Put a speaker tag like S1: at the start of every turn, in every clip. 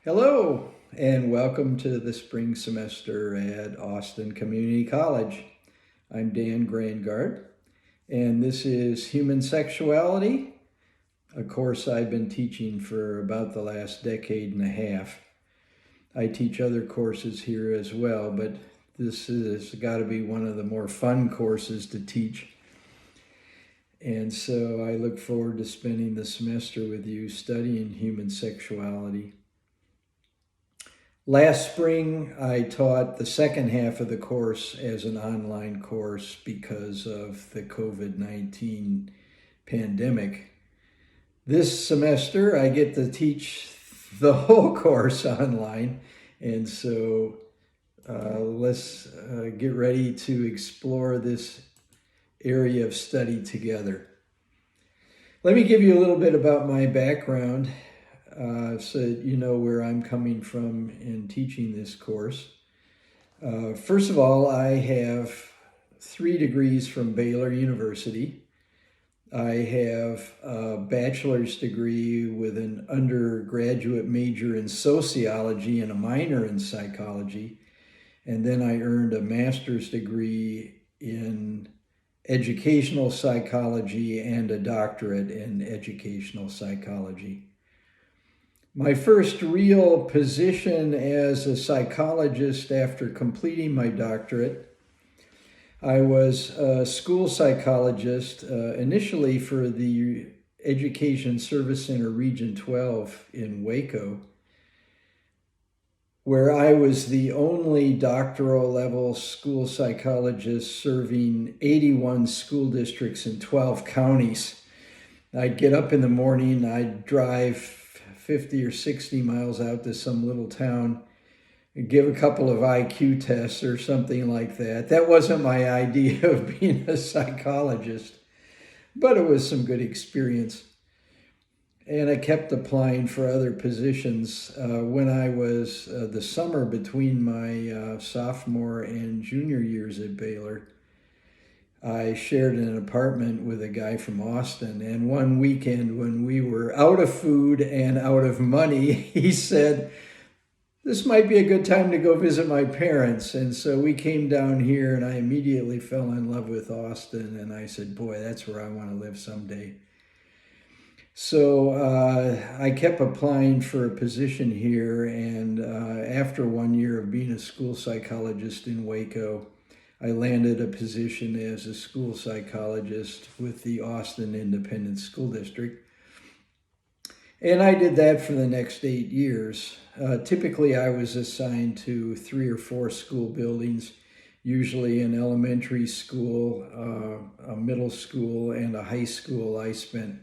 S1: Hello, and welcome to the spring semester at Austin Community College. I'm Dan Grangard, and this is Human Sexuality, a course I've been teaching for about the last decade and a half. I teach other courses here as well, but this has got to be one of the more fun courses to teach. And so I look forward to spending the semester with you studying human sexuality. Last spring, I taught the second half of the course as an online course because of the COVID-19 pandemic. This semester, I get to teach the whole course online, and so let's get ready to explore this area of study together. Let me give you a little bit about my background. So that you know where I'm coming from in teaching this course. First of all, I have 3 degrees from Baylor University. I have a bachelor's degree with an undergraduate major in sociology and a minor in psychology. And then I earned a master's degree in educational psychology and a doctorate in educational psychology. My first real position as a psychologist after completing my doctorate, I was a school psychologist initially for the Education Service Center Region 12 in Waco, where I was the only doctoral level school psychologist serving 81 school districts in 12 counties. I'd get up in the morning, I'd drive 50 or 60 miles out to some little town and give a couple of IQ tests or something like that. That wasn't my idea of being a psychologist, but it was some good experience. And I kept applying for other positions. When I was the summer between my sophomore and junior years at Baylor, I shared an apartment with a guy from Austin, and one weekend when we were out of food and out of money, he said, "This might be a good time to go visit my parents." And so we came down here, and I immediately fell in love with Austin, and I said, boy, that's where I want to live someday. So I kept applying for a position here, and after 1 year of being a school psychologist in Waco, I landed a position as a school psychologist with the Austin Independent School District. And I did that for the next 8 years. Typically, I was assigned to 3 or 4 school buildings, usually an elementary school, a middle school, and a high school. I spent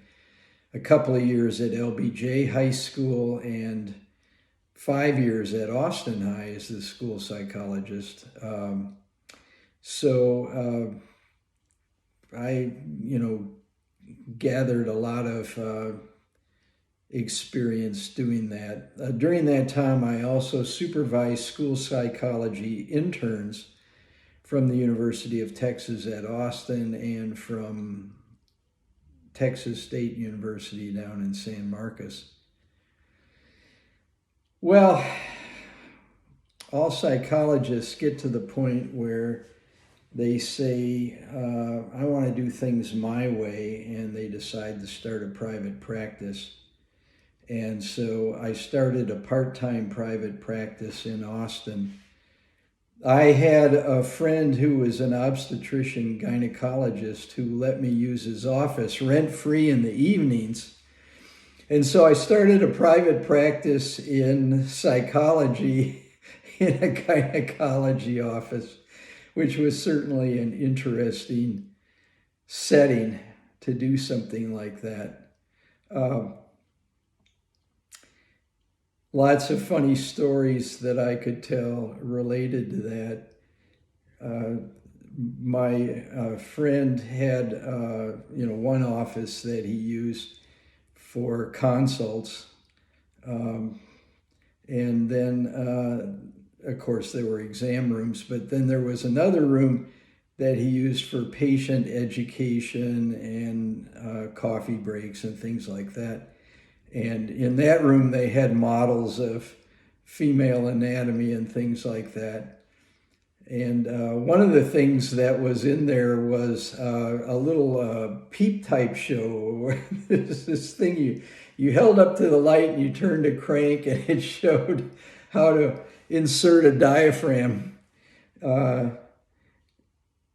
S1: a couple of years at LBJ High School and 5 years at Austin High as the school psychologist. So I, gathered a lot of experience doing that. During that time, I also supervised school psychology interns from the University of Texas at Austin and from Texas State University down in San Marcos. Well, all psychologists get to the point where they say, I want to do things my way, and they decide to start a private practice. And so I started a part-time private practice in Austin. I had a friend who was an obstetrician gynecologist who let me use his office rent-free in the evenings. And so I started a private practice in psychology in a gynecology office, which was certainly an interesting setting to do something like that. Lots of funny stories that I could tell related to that. My friend had, one office that he used for consults, and then of course, there were exam rooms, but then there was another room that he used for patient education and coffee breaks and things like that. And in that room, they had models of female anatomy and things like that. And one of the things that was in there was a little peep type show. This thing you held up to the light and you turned a crank, and it showed how to insert a diaphragm.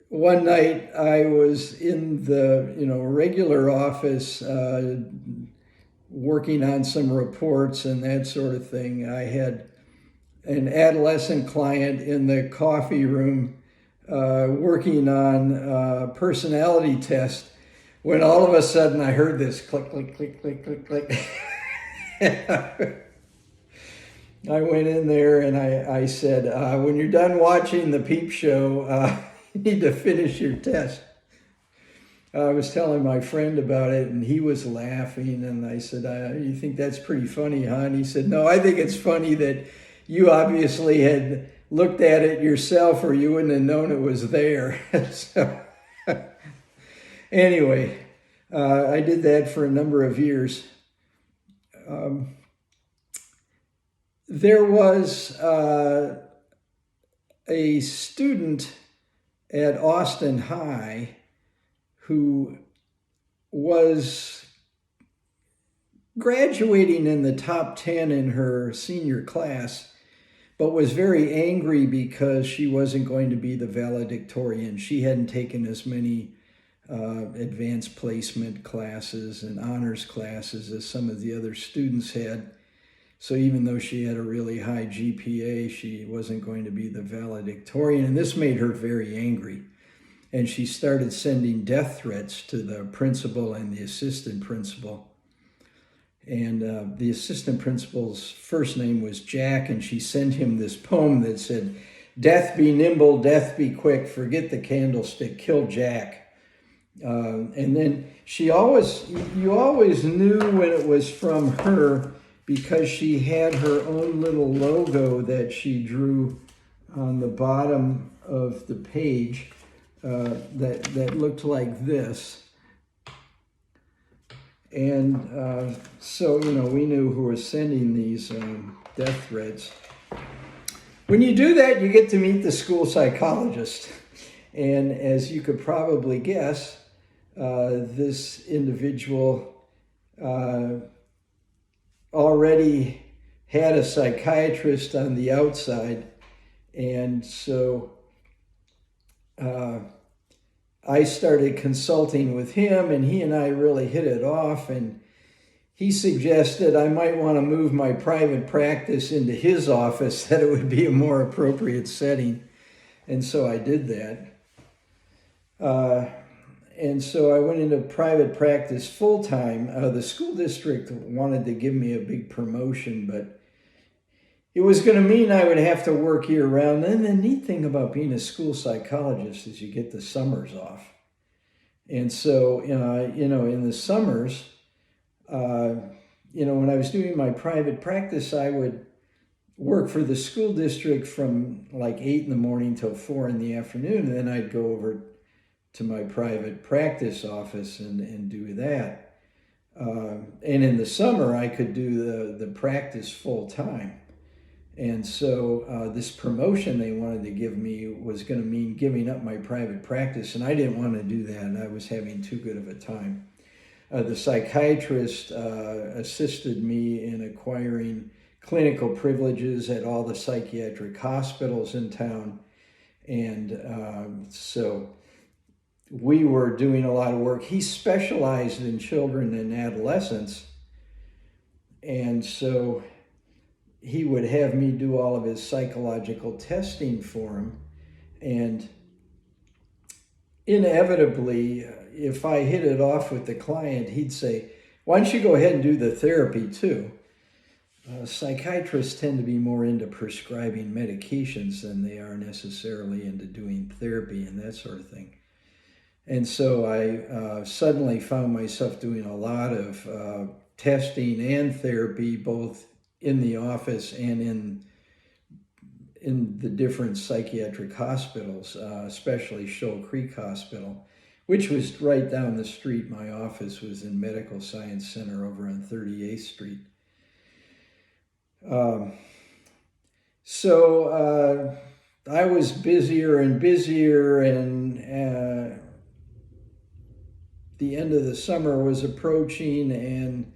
S1: One night I was in the regular office working on some reports and that sort of thing. I had an adolescent client in the coffee room working on a personality test, when all of a sudden I heard this click, click, click, click, click, click. I went in there and I said, when you're done watching the peep show, you need to finish your test. I was telling my friend about it, and he was laughing, and I said, you think that's pretty funny, huh? And he said, no, I think it's funny that you obviously had looked at it yourself, or you wouldn't have known it was there. So anyway, I did that for a number of years. There was a student at Austin High who was graduating in the top 10 in her senior class, but was very angry because she wasn't going to be the valedictorian. She hadn't taken as many advanced placement classes and honors classes as some of the other students had. So even though she had a really high GPA, she wasn't going to be the valedictorian, and this made her very angry. And she started sending death threats to the principal and the assistant principal. And the assistant principal's first name was Jack, and she sent him this poem that said, "Death be nimble, death be quick, forget the candlestick, kill Jack." And then you always knew when it was from her, because she had her own little logo that she drew on the bottom of the page that looked like this. And so, we knew who was sending these death threats. When you do that, you get to meet the school psychologist. And as you could probably guess, this individual already had a psychiatrist on the outside. And so I started consulting with him, and he and I really hit it off. And he suggested I might want to move my private practice into his office, that it would be a more appropriate setting. And so I did that. And so I went into private practice full-time. The school district wanted to give me a big promotion, but it was going to mean I would have to work year-round. And the neat thing about being a school psychologist is you get the summers off. And so, in the summers, when I was doing my private practice, I would work for the school district from like 8 in the morning till 4 in the afternoon. And then I'd go over to my private practice office and do that. And in the summer, I could do the practice full time. And so this promotion they wanted to give me was going to mean giving up my private practice, and I didn't want to do that, and I was having too good of a time. The psychiatrist assisted me in acquiring clinical privileges at all the psychiatric hospitals in town, and so we were doing a lot of work. He specialized in children and adolescents, and so he would have me do all of his psychological testing for him. And inevitably, if I hit it off with the client, he'd say, "Why don't you go ahead and do the therapy too?" Psychiatrists tend to be more into prescribing medications than they are necessarily into doing therapy and that sort of thing. And so I suddenly found myself doing a lot of testing and therapy, both in the office and in the different psychiatric hospitals, especially Shoal Creek Hospital, which was right down the street. My office was in Medical Science Center over on 38th Street. So I was busier and busier, and the end of the summer was approaching, and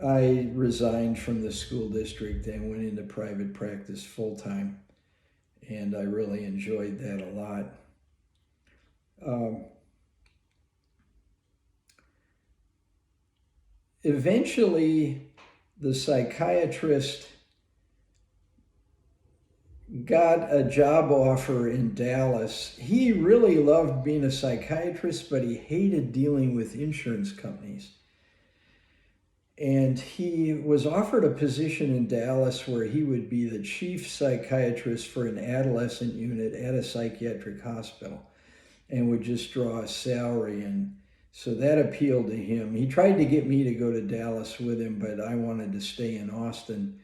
S1: I resigned from the school district and went into private practice full time. And I really enjoyed that a lot. Eventually, the psychiatrist got a job offer in Dallas. He really loved being a psychiatrist, but he hated dealing with insurance companies. And he was offered a position in Dallas where he would be the chief psychiatrist for an adolescent unit at a psychiatric hospital and would just draw a salary. And so that appealed to him. He tried to get me to go to Dallas with him, but I wanted to stay in Austin.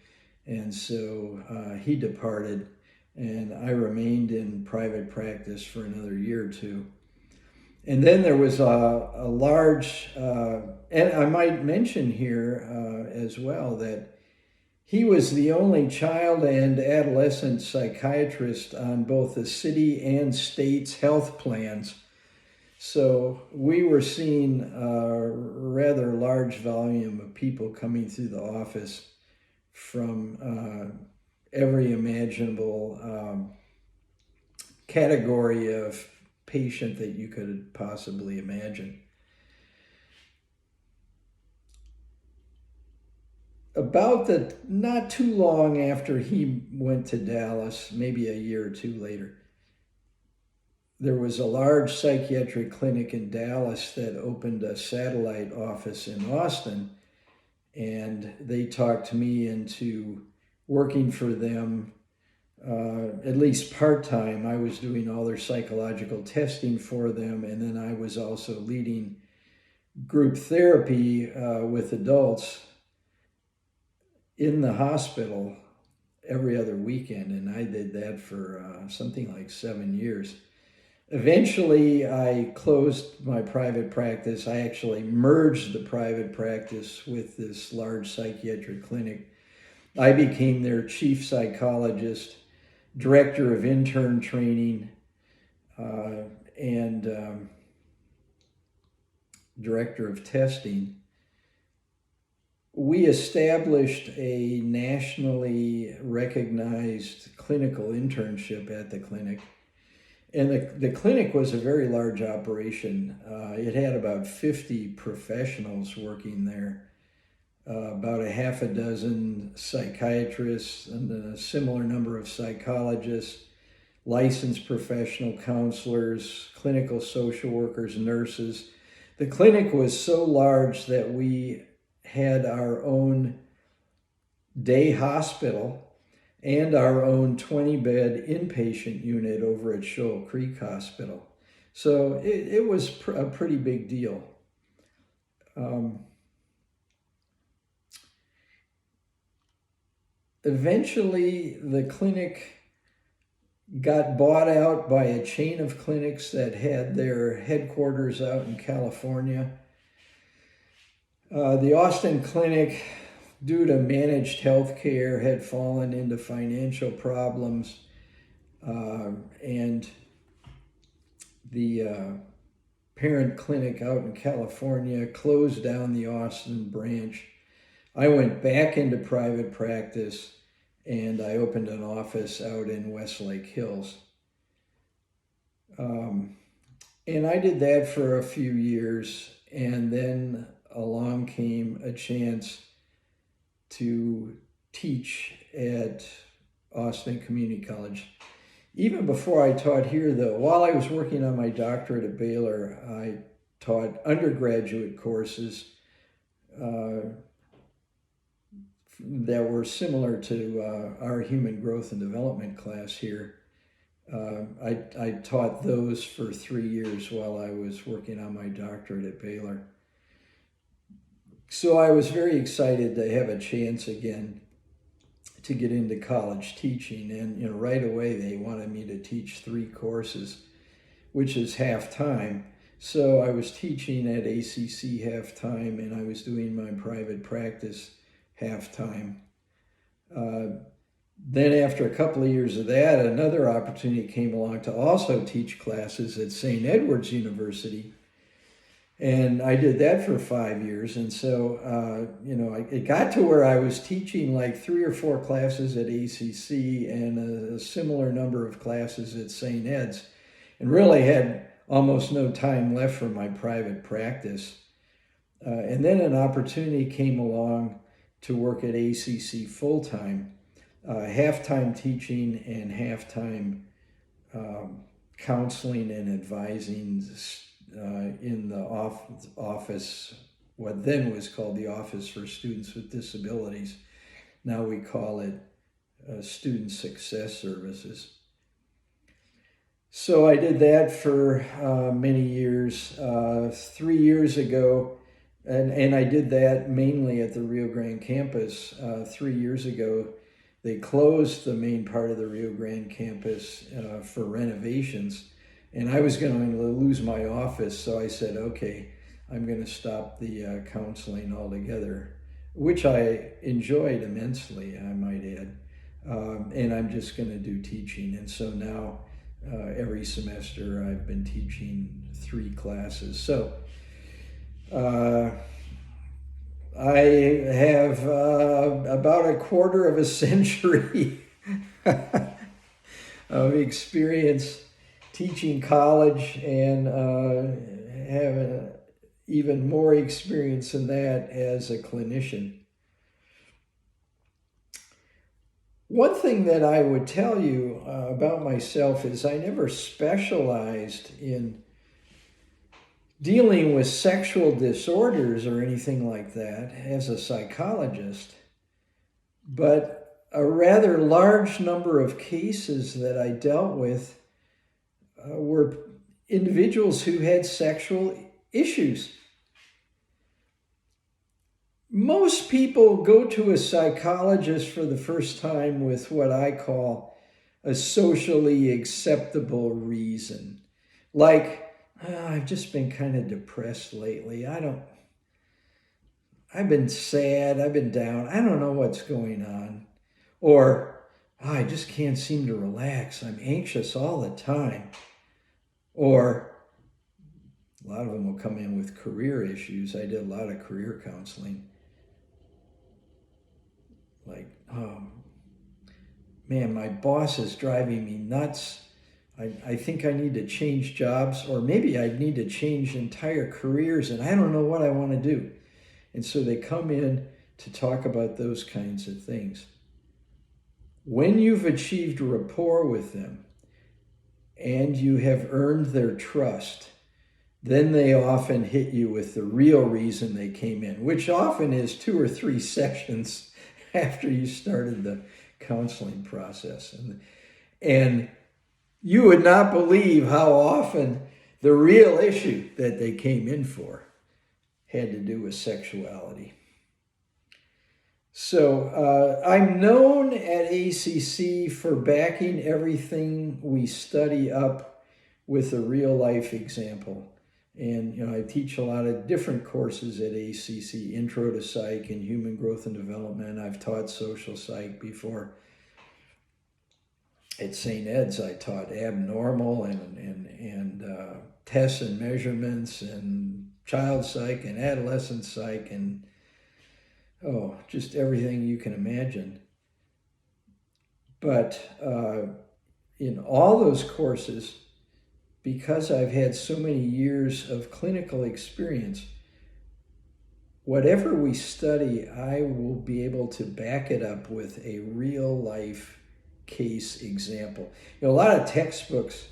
S1: And so he departed, and I remained in private practice for another year or two. And then there was a large, and I might mention here as well that he was the only child and adolescent psychiatrist on both the city and state's health plans. So we were seeing a rather large volume of people coming through the office from every imaginable category of patient that you could possibly imagine. Not too long after he went to Dallas, maybe a year or two later, there was a large psychiatric clinic in Dallas that opened a satellite office in Austin, and they talked me into working for them at least part-time. I was doing all their psychological testing for them, and then I was also leading group therapy with adults in the hospital every other weekend, and I did that for something like 7 years. Eventually, I closed my private practice. I actually merged the private practice with this large psychiatric clinic. I became their chief psychologist, director of intern training, and director of testing. We established a nationally recognized clinical internship at the clinic. And the clinic was a very large operation. It had about 50 professionals working there. About a half a dozen psychiatrists and a similar number of psychologists, licensed professional counselors, clinical social workers, nurses. The clinic was so large that we had our own day hospital and our own 20-bed inpatient unit over at Shoal Creek Hospital. So it was a pretty big deal. Eventually, the clinic got bought out by a chain of clinics that had their headquarters out in California. The Austin clinic, due to managed health care, had fallen into financial problems, and the parent clinic out in California closed down the Austin branch. I went back into private practice, and I opened an office out in Westlake Hills. And I did that for a few years, and then along came a chance to teach at Austin Community College. Even before I taught here, though, while I was working on my doctorate at Baylor, I taught undergraduate courses that were similar to our human growth and development class here. I taught those for 3 years while I was working on my doctorate at Baylor. So I was very excited to have a chance again to get into college teaching, and right away they wanted me to teach 3 courses, which is half-time. So I was teaching at ACC half-time, and I was doing my private practice half-time. Then after a couple of years of that, another opportunity came along to also teach classes at St. Edward's University. And I did that for 5 years. And so, it got to where I was teaching like 3 or 4 classes at ACC and a similar number of classes at St. Ed's, and really had almost no time left for my private practice. And then an opportunity came along to work at ACC full-time, half-time teaching and half-time counseling and advising in the office, what then was called the Office for Students with Disabilities. Now we call it Student Success Services. So I did that for many years. 3 years ago, and I did that mainly at the Rio Grande campus. 3 years ago, they closed the main part of the Rio Grande campus for renovations. And I was going to lose my office, so I said, okay, I'm going to stop the counseling altogether, which I enjoyed immensely, I might add. And I'm just going to do teaching. And so now every semester I've been teaching 3 classes. So I have about a quarter of a century of experience teaching college, and have even more experience than that as a clinician. One thing that I would tell you about myself is I never specialized in dealing with sexual disorders or anything like that as a psychologist, but a rather large number of cases that I dealt with were individuals who had sexual issues. Most people go to a psychologist for the first time with what I call a socially acceptable reason. Like, I've just been kind of depressed lately. I've been sad, I've been down, I don't know what's going on. Or, I just can't seem to relax, I'm anxious all the time. Or, a lot of them will come in with career issues. I did a lot of career counseling. Like, oh, man, my boss is driving me nuts. I think I need to change jobs, or maybe I need to change entire careers, and I don't know what I want to do. And so they come in to talk about those kinds of things. When you've achieved rapport with them and you have earned their trust, then they often hit you with the real reason they came in, which often is 2 or 3 sessions after you started the counseling process. And you would not believe how often the real issue that they came in for had to do with sexuality. So I'm known at ACC for backing everything we study up with a real life example. And I teach a lot of different courses at ACC, Intro to Psych and Human Growth and Development. I've taught social psych before. At St. Ed's, I taught abnormal and tests and measurements and child psych and adolescent psych and just everything you can imagine. But in all those courses, because I've had so many years of clinical experience, whatever we study, I will be able to back it up with a real life case example. A lot of textbooks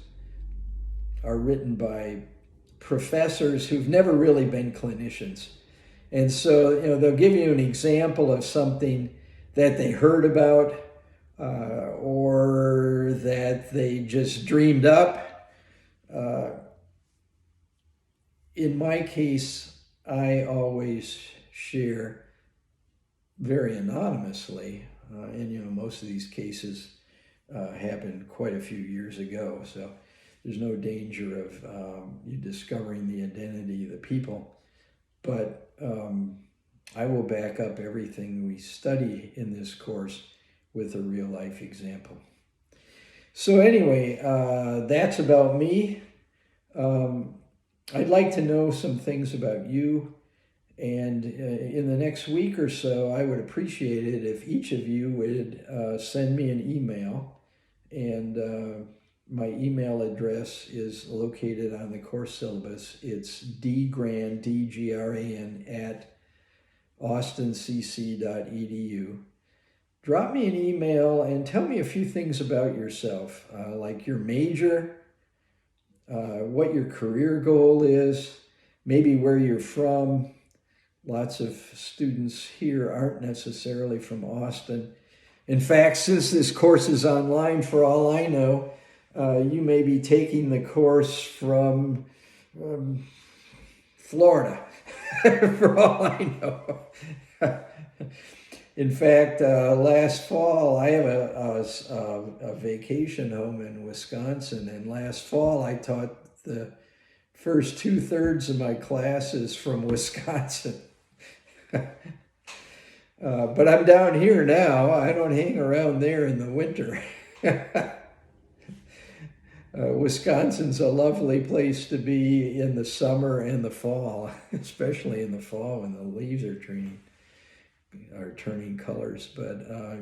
S1: are written by professors who've never really been clinicians. And so, they'll give you an example of something that they heard about or that they just dreamed up. In my case, I always share very anonymously, and most of these cases happened quite a few years ago, so there's no danger of you discovering the identity of the people. But I will back up everything we study in this course with a real life example. So anyway, that's about me. I'd like to know some things about you. And in the next week or so, I would appreciate it if each of you would send me an email. And my email address is located on the course syllabus. It's dgran, D-G-R-A-N, at austincc.edu. Drop me an email and tell me a few things about yourself, like your major, what your career goal is, maybe where you're from. Lots of students here aren't necessarily from Austin. In fact, since this course is online, for all I know, you may be taking the course from Florida, for all I know. In fact, last fall, I have a vacation home in Wisconsin, and last fall I taught the first 2/3 of my classes from Wisconsin. But I'm down here now. I don't hang around there in the winter. Wisconsin's a lovely place to be in the summer and the fall, especially in the fall when the leaves are turning colors. But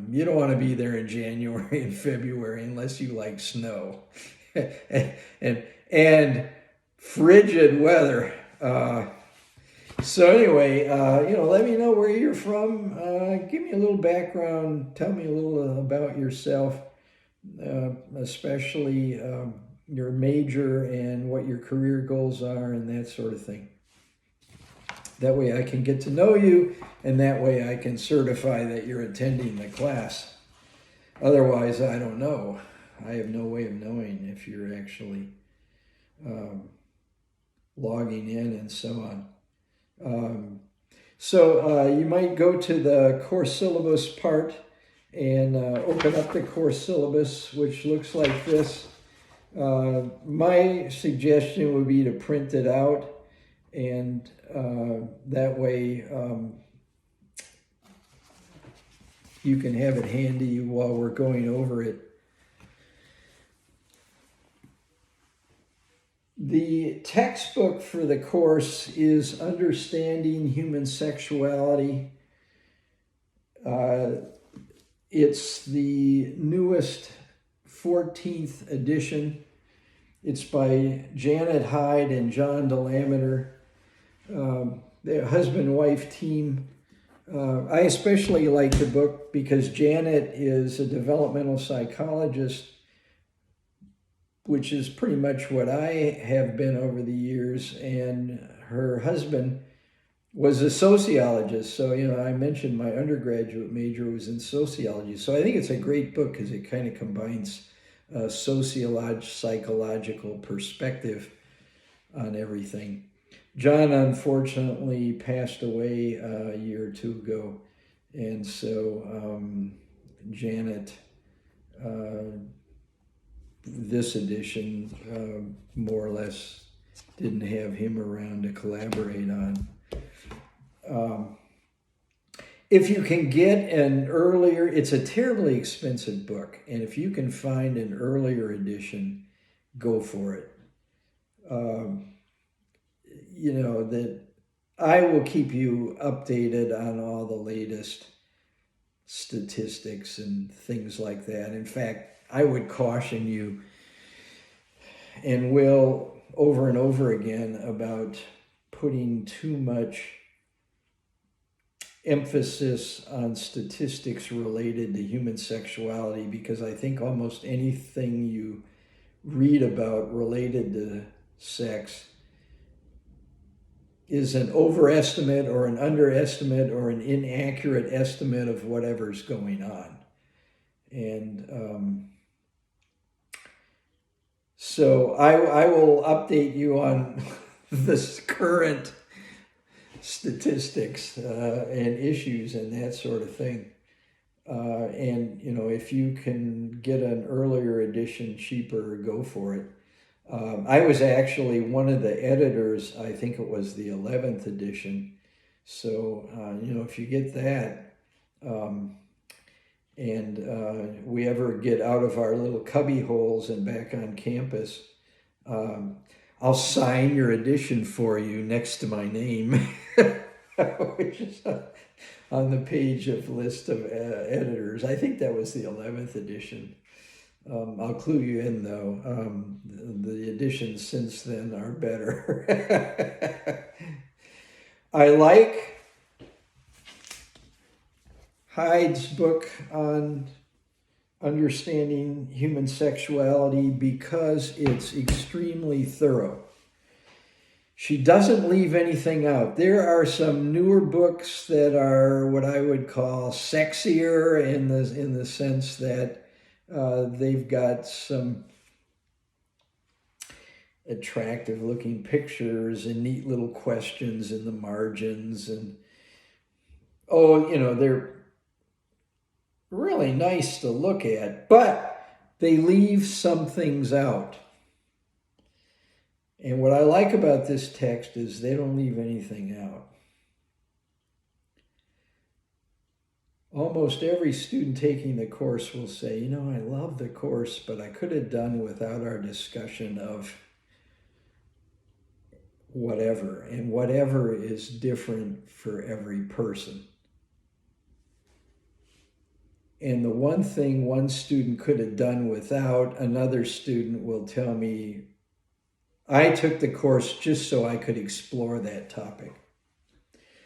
S1: you don't want to be there in January and February unless you like snow and frigid weather. So anyway, let me know where you're from. Give me a little background. Tell me a little about yourself, especially your major and what your career goals are and that sort of thing. That way I can get to know you, and that way I can certify that you're attending the class. Otherwise, I don't know. I have no way of knowing if you're actually logging in and so on. So you might go to the course syllabus part and open up the course syllabus, which looks like this. My suggestion would be to print it out, and that way you can have it handy while we're going over it. The textbook for the course is Understanding Human Sexuality. It's the newest 14th edition. It's by Janet Hyde and John DeLameter. They're a husband-wife team. I especially like the book because Janet is a developmental psychologist, which is pretty much what I have been over the years, and her husband was a sociologist. So, I mentioned my undergraduate major was in sociology. So I think it's a great book because it kind of combines a psychological perspective on everything. John unfortunately passed away a year or two ago, and so Janet, this edition, more or less didn't have him around to collaborate on. If you can get an earlier, it's a terribly expensive book, and if you can find an earlier edition, go for it. That I will keep you updated on all the latest statistics and things like that. In fact, I would caution you, and will over and over again, about putting too much emphasis on statistics related to human sexuality, because I think almost anything you read about related to sex is an overestimate or an underestimate or an inaccurate estimate of whatever's going on. And so I will update you on this current statistics and issues and that sort of thing. And if you can get an earlier edition cheaper, go for it. I was actually one of the editors. I think it was the 11th edition. So if you get that, and we ever get out of our little cubby holes and back on campus, I'll sign your edition for you next to my name, which is on the page of list of editors. I think that was the 11th edition. I'll clue you in, though. The editions since then are better. I like Hyde's book on understanding human sexuality because it's extremely thorough. She doesn't leave anything out. There are some newer books that are what I would call sexier in the sense that they've got some attractive looking pictures and neat little questions in the margins, and they're really nice to look at, but they leave some things out. And what I like about this text is they don't leave anything out. Almost every student taking the course will say, I love the course, but I could have done without our discussion of whatever. And whatever is different for every person. And the one thing one student could have done without, another student will tell me, I took the course just so I could explore that topic.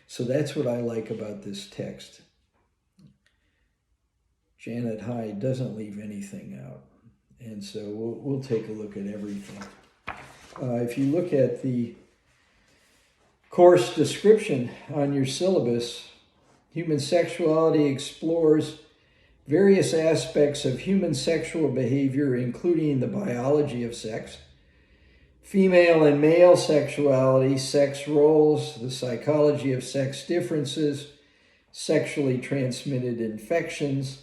S1: So that's what I like about this text. Janet Hyde doesn't leave anything out. And so we'll take a look at everything. If you look at the course description on your syllabus, human sexuality explores various aspects of human sexual behavior, including the biology of sex, female and male sexuality, sex roles, the psychology of sex differences, sexually transmitted infections.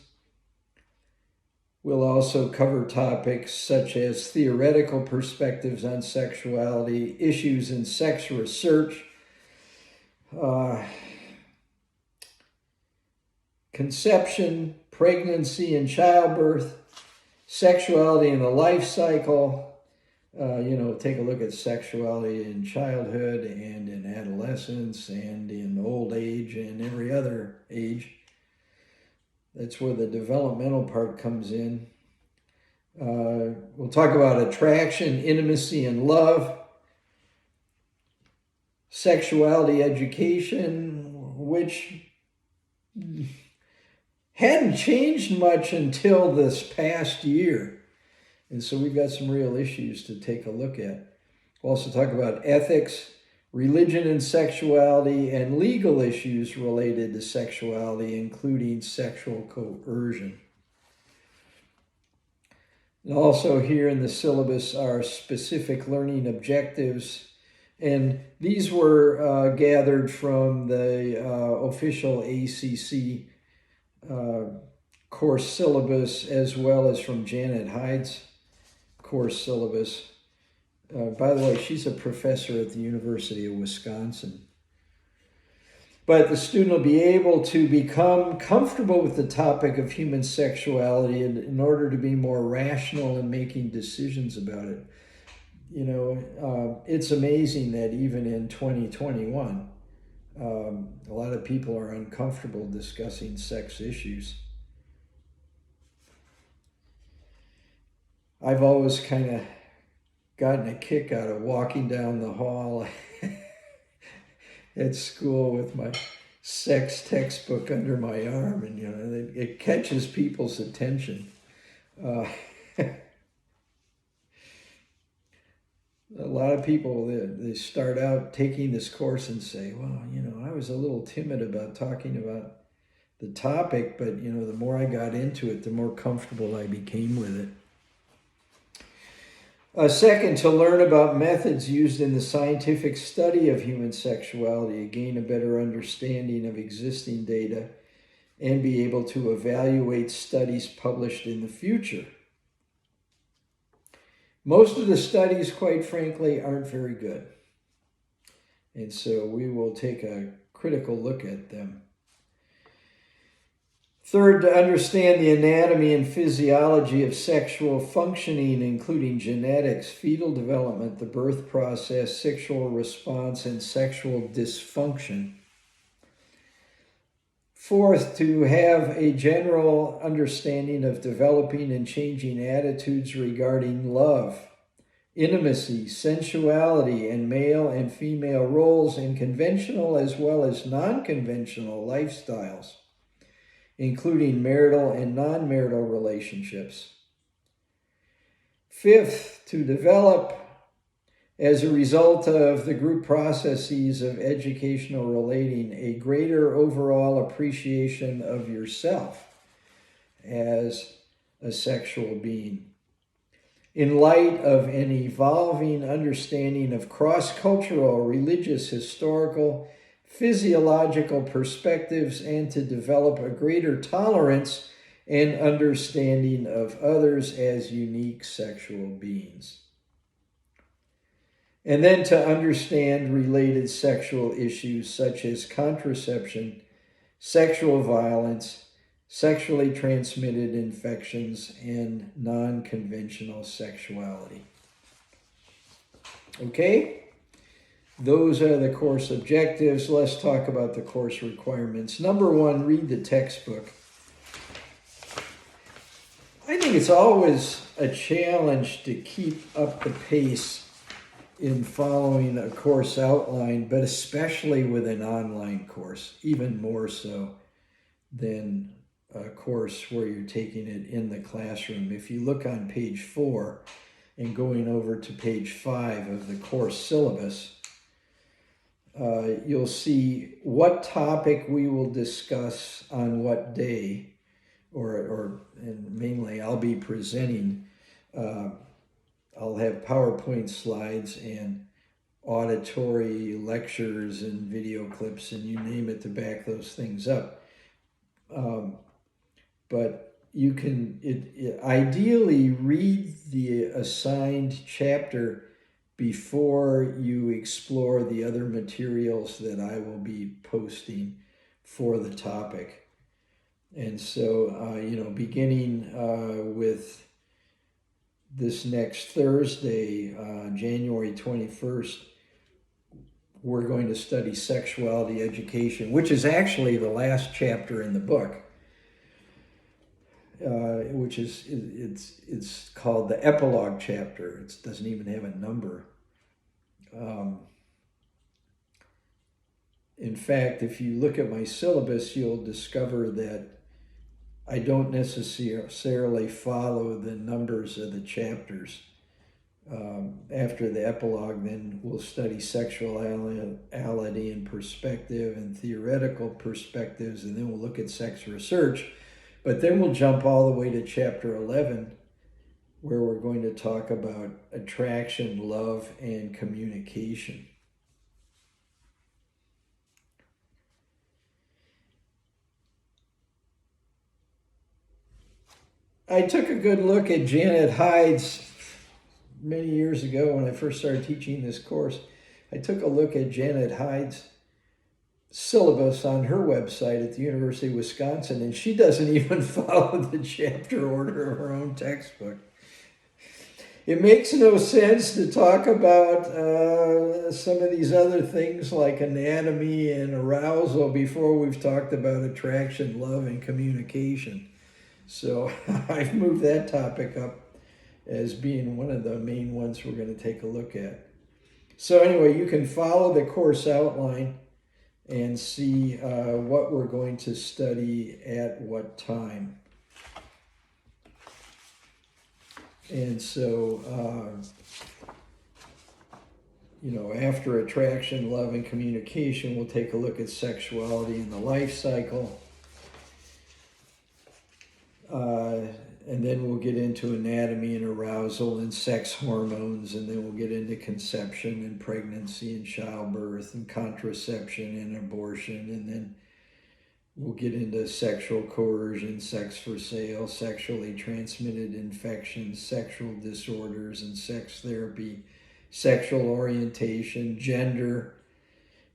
S1: We'll also cover topics such as theoretical perspectives on sexuality, issues in sex research, conception, pregnancy and childbirth, sexuality in the life cycle. Take a look at sexuality in childhood and in adolescence and in old age and every other age. That's where the developmental part comes in. We'll talk about attraction, intimacy, and love. Sexuality education, which hadn't changed much until this past year. And so we've got some real issues to take a look at. We'll also talk about ethics, religion and sexuality, and legal issues related to sexuality, including sexual coercion. And also here in the syllabus are specific learning objectives, and these were gathered from the official ACC course syllabus, as well as from Janet Hyde's course syllabus. By the way, she's a professor at the University of Wisconsin. But the student will be able to become comfortable with the topic of human sexuality in order to be more rational in making decisions about it. It's amazing that even in 2021, a lot of people are uncomfortable discussing sex issues. I've always kind of gotten a kick out of walking down the hall at school with my sex textbook under my arm, and it catches people's attention. A lot of people, they start out taking this course and say, well, I was a little timid about talking about the topic, but the more I got into it, the more comfortable I became with it. Second, to learn about methods used in the scientific study of human sexuality, to gain a better understanding of existing data and be able to evaluate studies published in the future. Most of the studies, quite frankly, aren't very good. And so we will take a critical look at them. Third, to understand the anatomy and physiology of sexual functioning, including genetics, fetal development, the birth process, sexual response, and sexual dysfunction. Fourth, to have a general understanding of developing and changing attitudes regarding love, intimacy, sensuality, and male and female roles in conventional as well as non-conventional lifestyles, including marital and non-marital relationships. Fifth, to develop, as a result of the group processes of educational relating, a greater overall appreciation of yourself as a sexual being. In light of an evolving understanding of cross-cultural, religious, historical, physiological perspectives, and to develop a greater tolerance and understanding of others as unique sexual beings. And then to understand related sexual issues such as contraception, sexual violence, sexually transmitted infections, and non-conventional sexuality. Okay? Those are the course objectives. Let's talk about the course requirements. Number one, read the textbook. I think it's always a challenge to keep up the pace in following a course outline, but especially with an online course, even more so than a course where you're taking it in the classroom. If you look on page 4 and going over to page 5 of the course syllabus, you'll see what topic we will discuss on what day, and mainly I'll be presenting. I'll have PowerPoint slides and auditory lectures and video clips and you name it to back those things up. But you can ideally read the assigned chapter before you explore the other materials that I will be posting for the topic. And so, beginning with this next Thursday, January 21st, we're going to study sexuality education, which is actually the last chapter in the book, which is, it's called the epilogue chapter. It doesn't even have a number. In fact, if you look at my syllabus, you'll discover that I don't necessarily follow the numbers of the chapters. After the epilogue, then we'll study sexuality and perspective and theoretical perspectives, and then we'll look at sex research. But then we'll jump all the way to chapter 11, where we're going to talk about attraction, love, and communication. I took a good look at Janet Hyde's many years ago when I first started teaching this course. I took a look at Janet Hyde's syllabus on her website at the University of Wisconsin, and she doesn't even follow the chapter order of her own textbook. It makes no sense to talk about some of these other things like anatomy and arousal before we've talked about attraction, love, and communication. So I've moved that topic up as being one of the main ones we're going to take a look at. So anyway, you can follow the course outline and see what we're going to study at what time. And so, after attraction, love, and communication, we'll take a look at sexuality and the life cycle. And then we'll get into anatomy and arousal and sex hormones, and then we'll get into conception and pregnancy and childbirth and contraception and abortion, and then we'll get into sexual coercion, sex for sale, sexually transmitted infections, sexual disorders and sex therapy, sexual orientation, gender,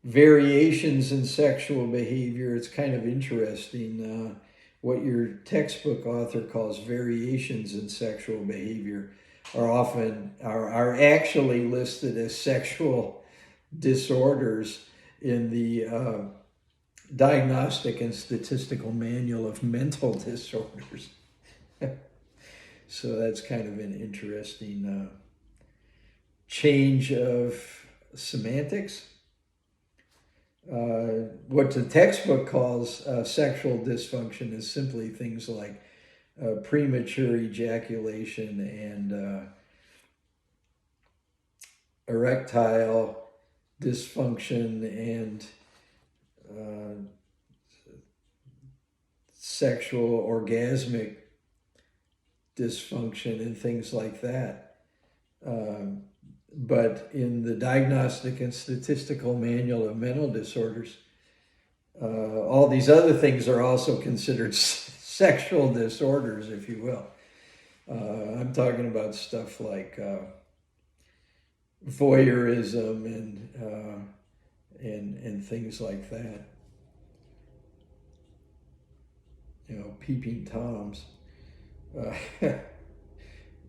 S1: variations in sexual behavior. It's kind of interesting. what your textbook author calls variations in sexual behavior are actually listed as sexual disorders in the Diagnostic and Statistical Manual of Mental Disorders. So that's kind of an interesting change of semantics. What the textbook calls sexual dysfunction is simply things like premature ejaculation and erectile dysfunction and sexual orgasmic dysfunction and things like that. But in the Diagnostic and Statistical Manual of Mental Disorders, all these other things are also considered sexual disorders, if you will. I'm talking about stuff like voyeurism and things like that. You know, peeping toms.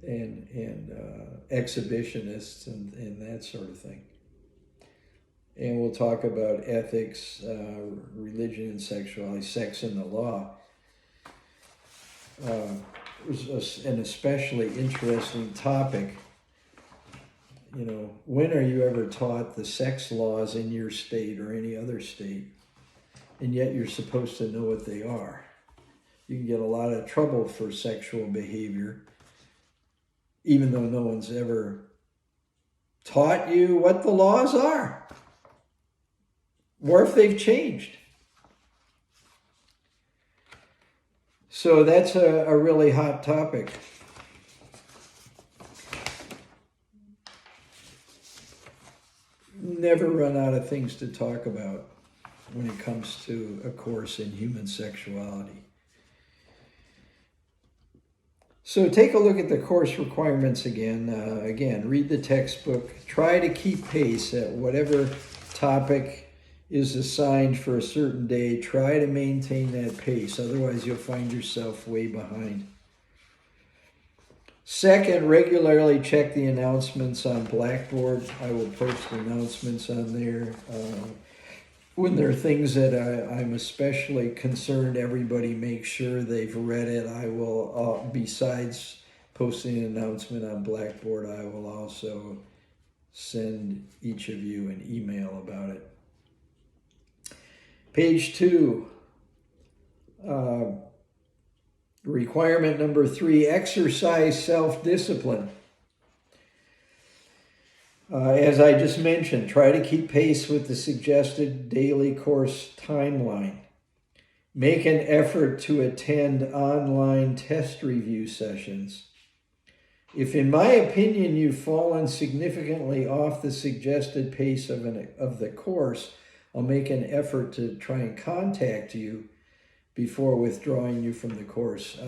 S1: And exhibitionists and that sort of thing. And we'll talk about ethics, religion and sexuality, sex and the law. It was an especially interesting topic. You know, when are you ever taught the sex laws in your state or any other state? And yet you're supposed to know what they are. You can get a lot of trouble for sexual behavior, even though no one's ever taught you what the laws are, or if they've changed. So that's a really hot topic. Never run out of things to talk about when it comes to a course in human sexuality. So take a look at the course requirements again. Again, read the textbook. Try to keep pace at whatever topic is assigned for a certain day. Try to maintain that pace. Otherwise, you'll find yourself way behind. Second, regularly check the announcements on Blackboard. I will post announcements on there. When there are things that I'm especially concerned everybody make sure they've read it, I will, besides posting an announcement on Blackboard, I will also send each of you an email about it. Page 2, requirement number 3, exercise self-discipline. As I just mentioned, try to keep pace with the suggested daily course timeline. Make an effort to attend online test review sessions. If, in my opinion, you've fallen significantly off the suggested pace of the course, I'll make an effort to try and contact you before withdrawing you from the course.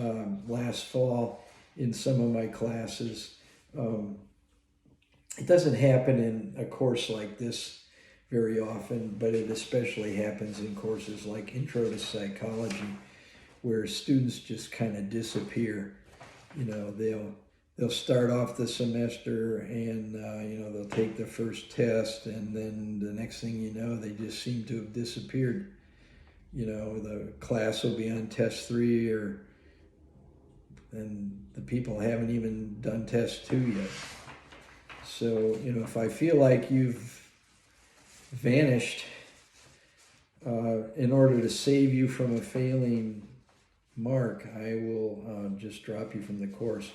S1: Last fall, in some of my classes, it doesn't happen in a course like this very often, but it especially happens in courses like Intro to Psychology, where students just kind of disappear. You know, they'll start off the semester and they'll take the first test, and then the next thing you know, they just seem to have disappeared. You know, the class will be on test 3, and the people haven't even done test 2 yet. So, you know, if I feel like you've vanished, in order to save you from a failing mark, I will just drop you from the course.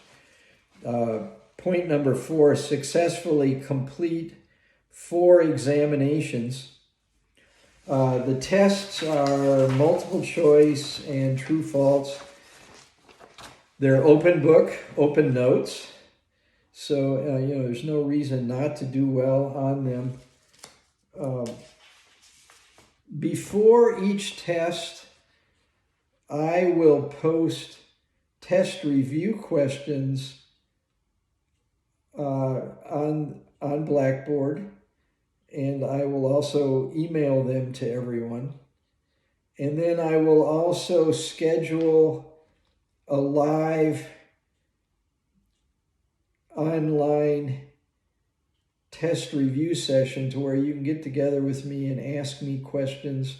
S1: Point number 4, successfully complete 4 examinations. The tests are multiple choice and true false. They're open book, open notes. So, there's no reason not to do well on them. Before each test, I will post test review questions on Blackboard, and I will also email them to everyone. And then I will also schedule a live online test review session to where you can get together with me and ask me questions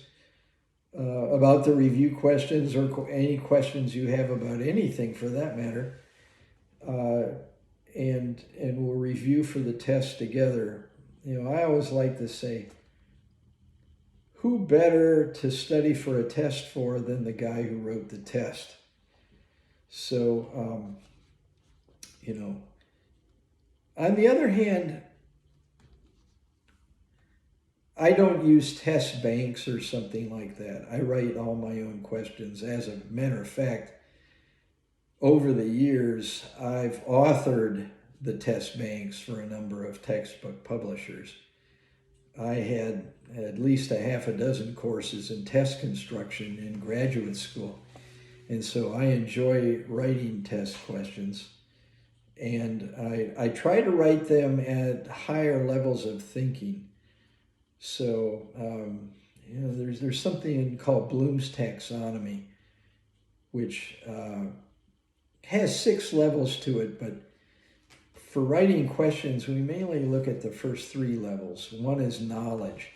S1: about the review questions, or any questions you have about anything for that matter. And we'll review for the test together. You know, I always like to say, who better to study for a test for than the guy who wrote the test? So, you know, on the other hand, I don't use test banks or something like that. I write all my own questions. As a matter of fact, over the years, I've authored the test banks for a number of textbook publishers. I had at least a half a dozen courses in test construction in graduate school. And so I enjoy writing test questions. And I try to write them at higher levels of thinking. So, you know, there's something called Bloom's taxonomy, which has 6 levels to it, but for writing questions, we mainly look at the first 3 levels. One is knowledge.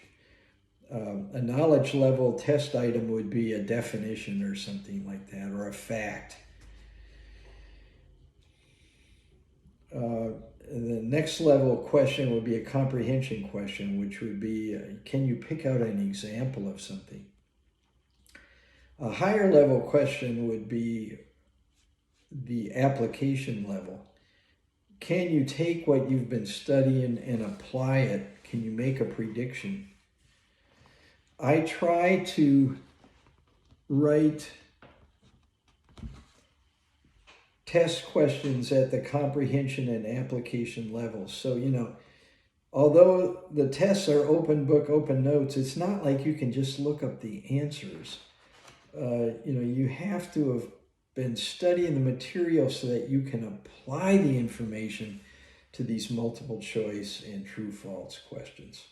S1: A knowledge level test item would be a definition or something like that, or a fact. The next level question would be a comprehension question, which would be, can you pick out an example of something? A higher level question would be the application level. Can you take what you've been studying and apply it? Can you make a prediction? I try to write test questions at the comprehension and application levels. So, you know, although the tests are open book, open notes, it's not like you can just look up the answers. You know, you have to have been studying the material so that you can apply the information to these multiple choice and true-false questions.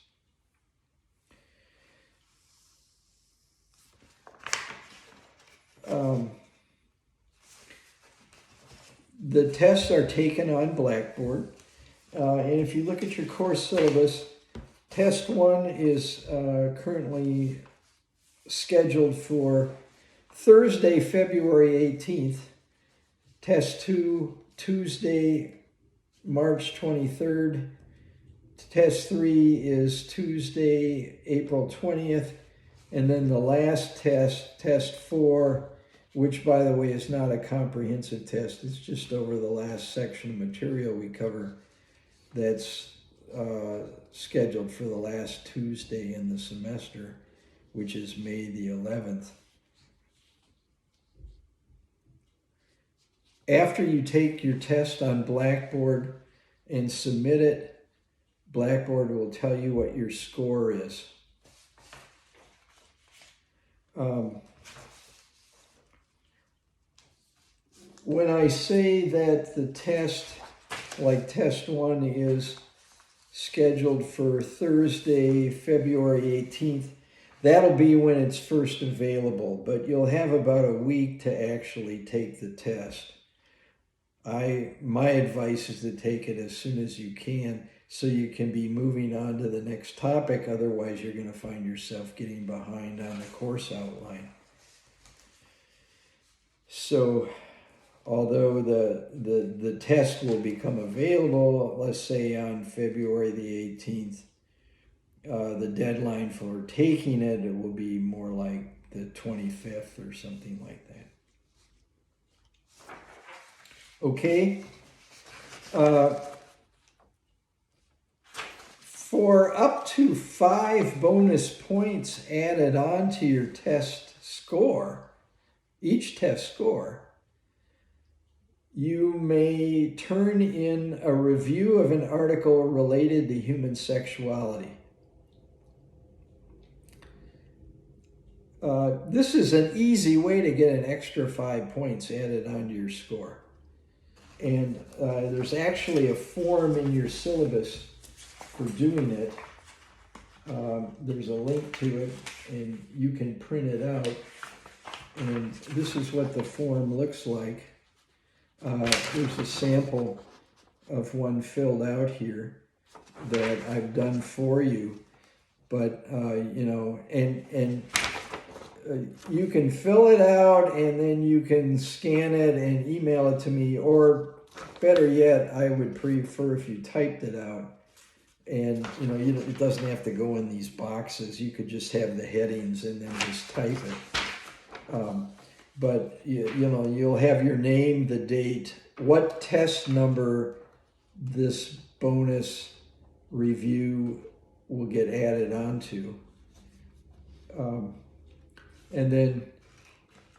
S1: The tests are taken on Blackboard. And if you look at your course syllabus, test 1 is currently scheduled for Thursday, February 18th. Test 2, Tuesday, March 23rd. Test 3 is Tuesday, April 20th. And then the last test, test 4, which, by the way, is not a comprehensive test. It's just over the last section of material we cover. That's scheduled for the last Tuesday in the semester, which is May the 11th. After you take your test on Blackboard and submit it, Blackboard will tell you what your score is. When I say that the test, like test 1, is scheduled for Thursday, February 18th, that'll be when it's first available, but you'll have about a week to actually take the test. My advice is to take it as soon as you can so you can be moving on to the next topic. Otherwise, you're going to find yourself getting behind on the course outline. So, although the test will become available, let's say on February the 18th, the deadline for taking it will be more like the 25th or something like that. Okay. For up to 5 bonus points added on to your test score, each test score, you may turn in a review of an article related to human sexuality. This is an easy way to get an extra 5 points added onto your score. And there's actually a form in your syllabus for doing it. There's a link to it, and you can print it out. And this is what the form looks like. There's a sample of one filled out here that I've done for you. But, you know, you can fill it out, and then you can scan it and email it to me, or better yet, I would prefer if you typed it out. And, you know, it doesn't have to go in these boxes. You could just have the headings and then just type it. But, you know, you'll have your name, the date, what test number this bonus review will get added onto. And then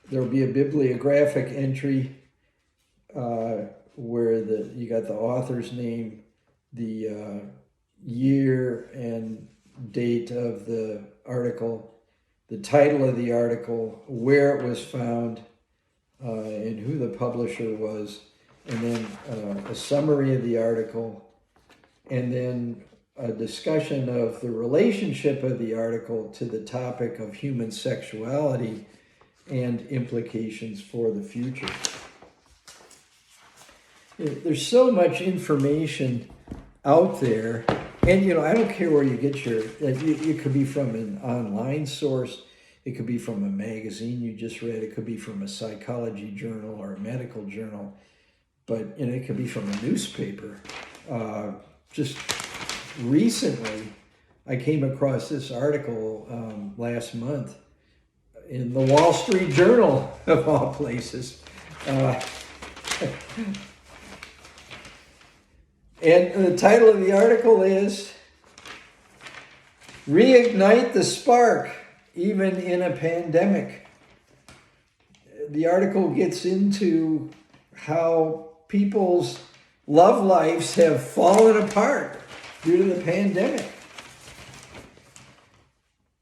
S1: there'll be a bibliographic entry where you got the author's name, the year and date of the article, the title of the article, where it was found, and who the publisher was, and then a summary of the article, and then a discussion of the relationship of the article to the topic of human sexuality and implications for the future. There's so much information out there, and you know, I don't care where you get it could be from an online source, it could be from a magazine you just read, it could be from a psychology journal or a medical journal, but you know, it could be from a newspaper. Just recently, I came across this article last month in the Wall Street Journal, of all places. And the title of the article is Reignite the Spark, Even in a Pandemic. The article gets into how people's love lives have fallen apart due to the pandemic.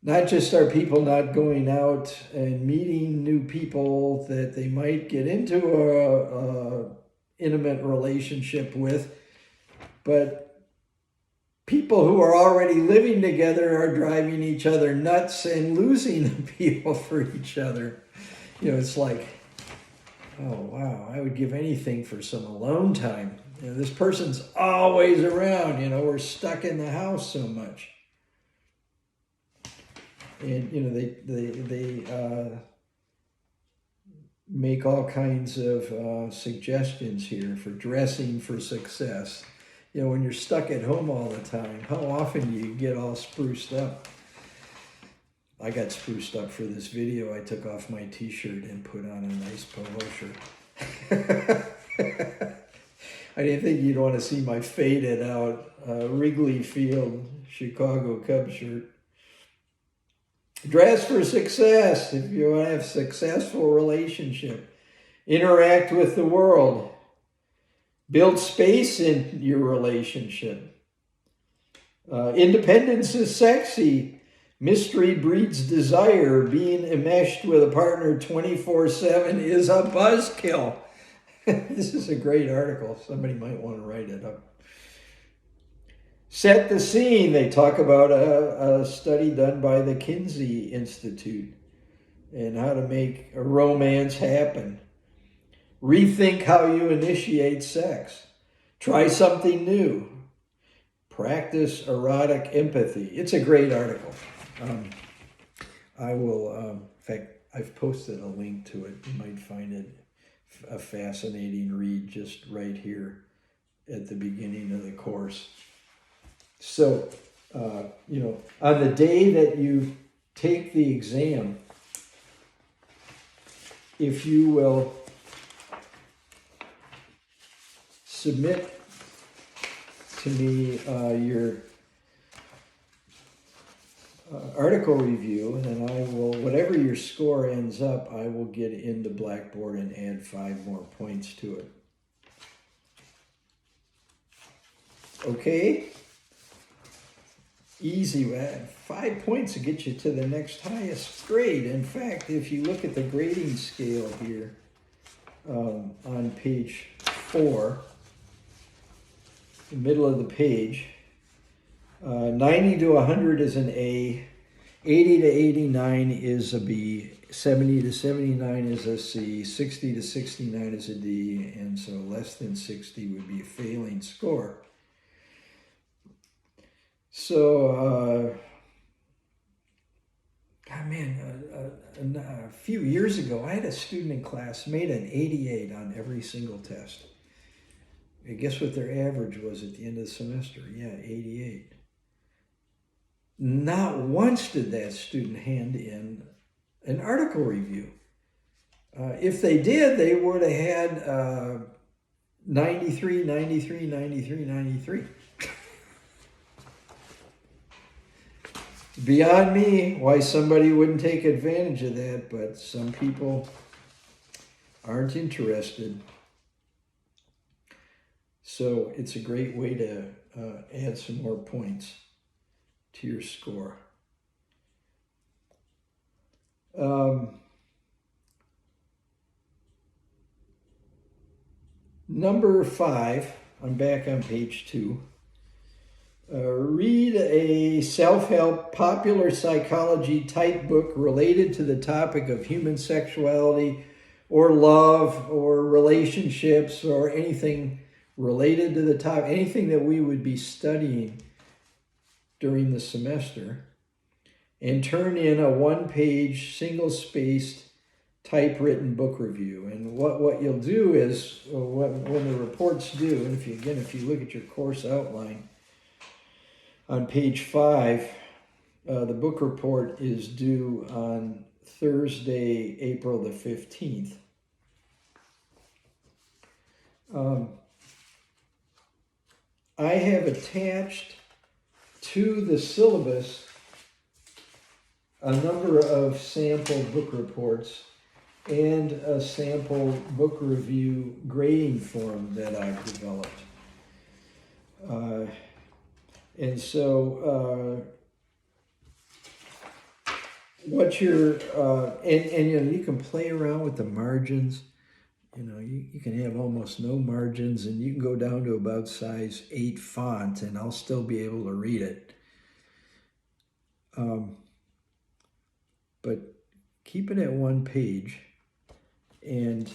S1: Not just are people not going out and meeting new people that they might get into a intimate relationship with, but people who are already living together are driving each other nuts and losing the people for each other. You know, it's like, oh wow, I would give anything for some alone time. You know, this person's always around, you know, we're stuck in the house so much. And, you know, they make all kinds of suggestions here for dressing for success. You know, when you're stuck at home all the time, how often do you get all spruced up? I got spruced up for this video. I took off my t-shirt and put on a nice polo shirt. I didn't think you'd want to see my faded out Wrigley Field Chicago Cubs shirt. Dress for success if you want to have a successful relationship. Interact with the world. Build space in your relationship. Independence is sexy. Mystery breeds desire. Being enmeshed with a partner 24/7 is a buzzkill. This is a great article. Somebody might want to write it up. Set the scene. They talk about a study done by the Kinsey Institute and how to make a romance happen. Rethink how you initiate sex. Try something new. Practice erotic empathy. It's a great article. I will, in fact, I've posted a link to it. You might find it a fascinating read just right here at the beginning of the course. So, you know, on the day that you take the exam, if you will submit to me your article review, and I will, whatever your score ends up, I will get into Blackboard and add 5 more points to it. Okay? Easy, 5 points to get you to the next highest grade. In fact, if you look at the grading scale here on page 4, the middle of the page, 90 to 100 is an A, 80 to 89 is a B, 70 to 79 is a C, 60 to 69 is a D, and so less than 60 would be a failing score. So, a few years ago, I had a student in class made an 88 on every single test. And guess what their average was at the end of the semester? Yeah, 88. Not once did that student hand in an article review. If they did, they would have had 93, 93, 93, 93. Beyond me why somebody wouldn't take advantage of that, but some people aren't interested. So it's a great way to add some more points to your score. Number 5, I'm back on page 2. Read a self-help popular psychology type book related to the topic of human sexuality or love or relationships or anything related to the topic, anything that we would be studying during the semester, and turn in a 1-page, single-spaced, typewritten book review. And what you'll do is, when the reports due, and if you look at your course outline, on page 5, the book report is due on Thursday, April the 15th. I have attached to the syllabus a number of sample book reports and a sample book review grading form that I've developed. And so what you're, and you can play around with the margins. You can have almost no margins, and you can go down to about size 8 font, and I'll still be able to read it. But keep it at 1 page. And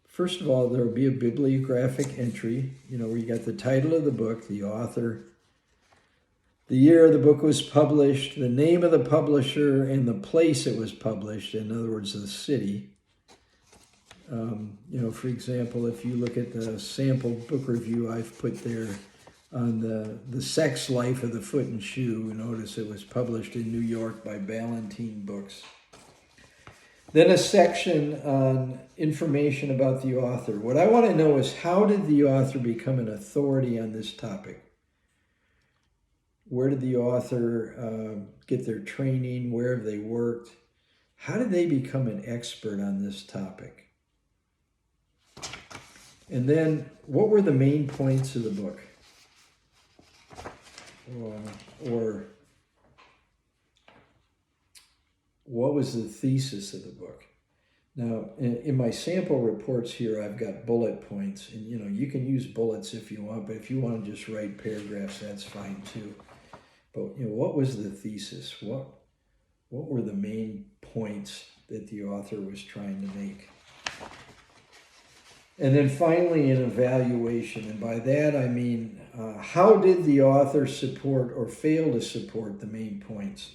S1: first of all, there will be a bibliographic entry, where you got the title of the book, the author, the year the book was published, the name of the publisher, and the place it was published, in other words, the city. For example, if you look at the sample book review I've put there on the sex life of the foot and shoe, notice it was published in New York by Ballantine Books. Then a section on information about the author. What I want to know is, how did the author become an authority on this topic? Where did the author get their training? Where have they worked? How did they become an expert on this topic? And then, what were the main points of the book? Or what was the thesis of the book? Now, in my sample reports here, I've got bullet points. And, you can use bullets if you want, but if you want to just write paragraphs, that's fine too. But, what was the thesis? What were the main points that the author was trying to make? And then finally, an evaluation. And by that, I mean, how did the author support or fail to support the main points?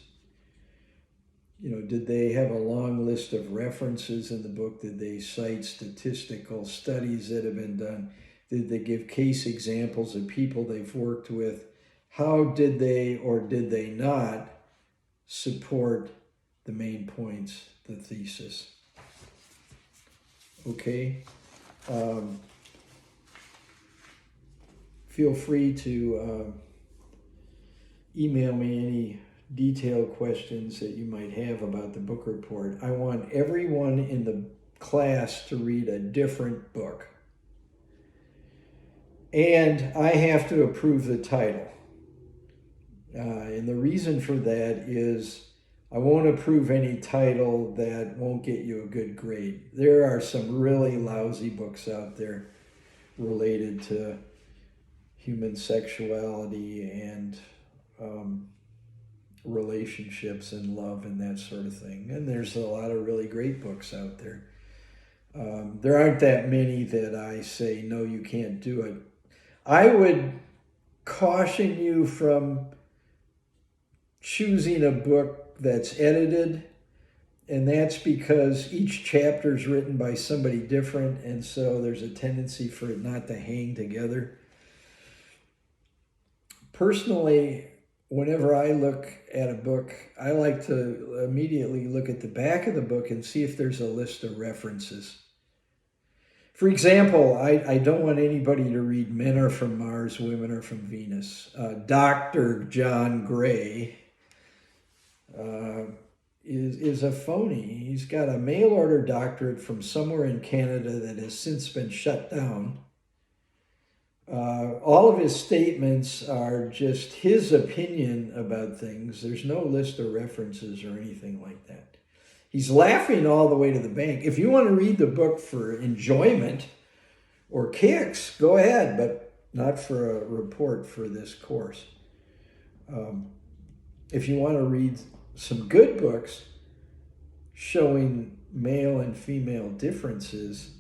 S1: Did they have a long list of references in the book? Did they cite statistical studies that have been done? Did they give case examples of people they've worked with? How did they or did they not support the main points, the thesis? Okay. Feel free to email me any detailed questions that you might have about the book report. I want everyone in the class to read a different book. And I have to approve the title. And the reason for that is I won't approve any title that won't get you a good grade. There are some really lousy books out there related to human sexuality and relationships and love and that sort of thing. And there's a lot of really great books out there. There aren't that many that I say, no, you can't do it. I would caution you from choosing a book that's edited, and that's because each chapter is written by somebody different, and so there's a tendency for it not to hang together. Personally, whenever I look at a book, I like to immediately look at the back of the book and see if there's a list of references. For example, I don't want anybody to read Men Are From Mars, Women Are From Venus. Dr. John Gray is a phony. He's got a mail-order doctorate from somewhere in Canada that has since been shut down. All of his statements are just his opinion about things. There's no list of references or anything like that. He's laughing all the way to the bank. If you want to read the book for enjoyment or kicks, go ahead, but not for a report for this course. If you want to read some good books showing male and female differences,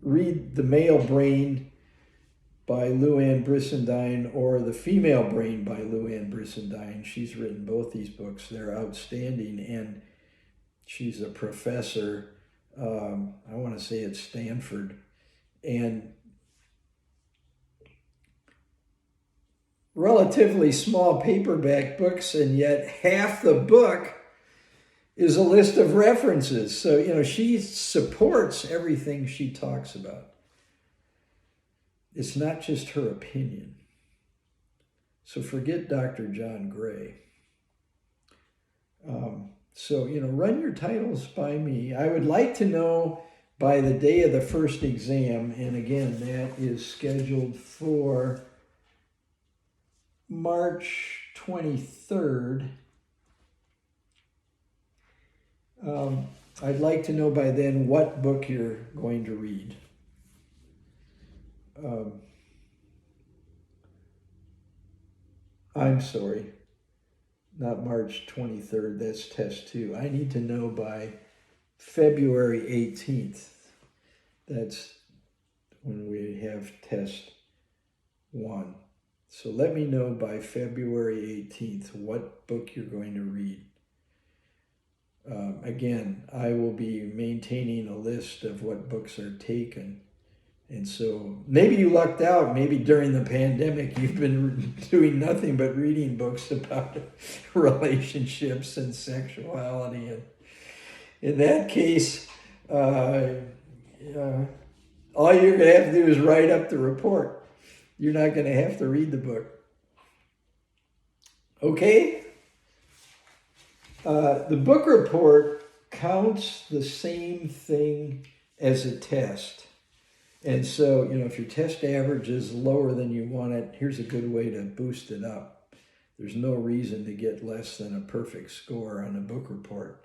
S1: read The Male Brain by Lou Ann Brisendine or The Female Brain by Lou Ann Brisendine. She's written both these books. They're outstanding, and she's a professor, I want to say at Stanford, and relatively small paperback books, and yet half the book is a list of references. So, she supports everything she talks about. It's not just her opinion. So forget Dr. John Gray. So, run your titles by me. I would like to know by the day of the first exam, and again, that is scheduled for March 23rd. I'd like to know by then what book you're going to read. I'm sorry, not March 23rd, that's test 2. I need to know by February 18th. That's when we have test 1. So let me know by February 18th what book you're going to read. Again, I will be maintaining a list of what books are taken. And so maybe you lucked out. Maybe during the pandemic, you've been doing nothing but reading books about relationships and sexuality. And in that case, all you're going to have to do is write up the report. You're not going to have to read the book. Okay? The book report counts the same thing as a test. And so, if your test average is lower than you want it, here's a good way to boost it up. There's no reason to get less than a perfect score on a book report.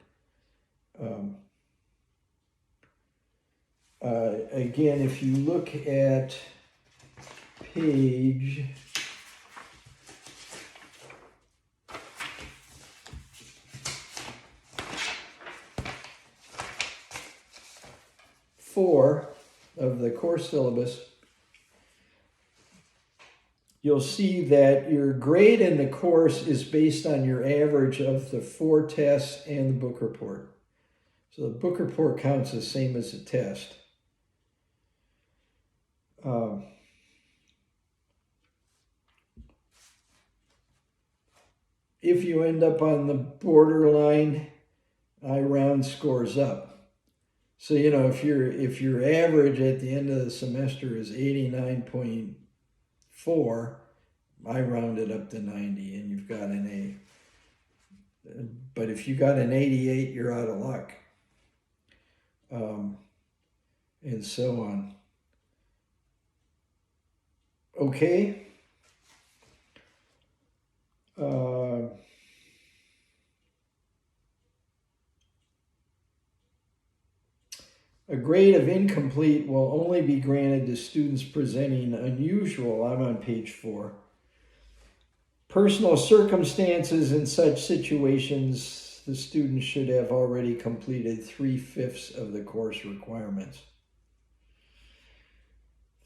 S1: Again, if you look at page 4 of the course syllabus, you'll see that your grade in the course is based on your average of the 4 tests and the book report. So the book report counts the same as the test. If you end up on the borderline, I round scores up. So, if your average at the end of the semester is 89.4, I round it up to 90 and you've got an A. But if you got an 88, you're out of luck. And so on. Okay. A grade of incomplete will only be granted to students presenting unusual, I'm on page 4, personal circumstances in such situations, the student should have already completed 3/5 of the course requirements.